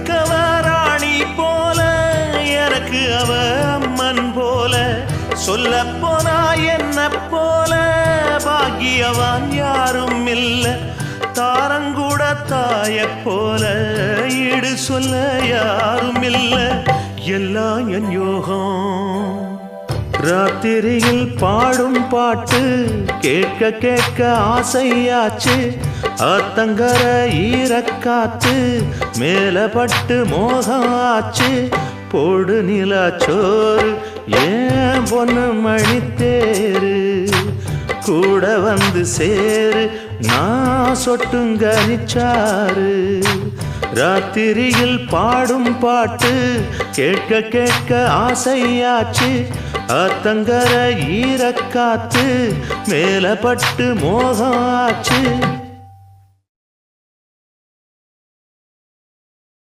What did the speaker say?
ஊருக்கவராணி போல எனக்கு அவ அம்மன் போல சொல்ல போனா என்ன போல பாக்கியவான் யாரும் இல்ல தாரங்கூட தாய போல ஈடு சொல்ல யாரும் இல்ல எல்லாம் என் யோகம் ராத்திரியில் பாடும் பாட்டு கேட்க கேட்க ஆசையாச்சு ஆத்தங்கர ஈரக்காத்து மேல பட்டு மோகம் ஆச்சு போடு நிலாச்சோறு ஏன் பொண்ணு மணித்தேரு கூட வந்து சேரு நான் சொட்டுங்கனிச்சாரு ராத்திரியில் பாடும் பாட்டு கேட்க கேட்க ஆசையாச்சு ஆத்தங்கர ஈரக்காத்து மேல பட்டு மோகம் ஆச்சு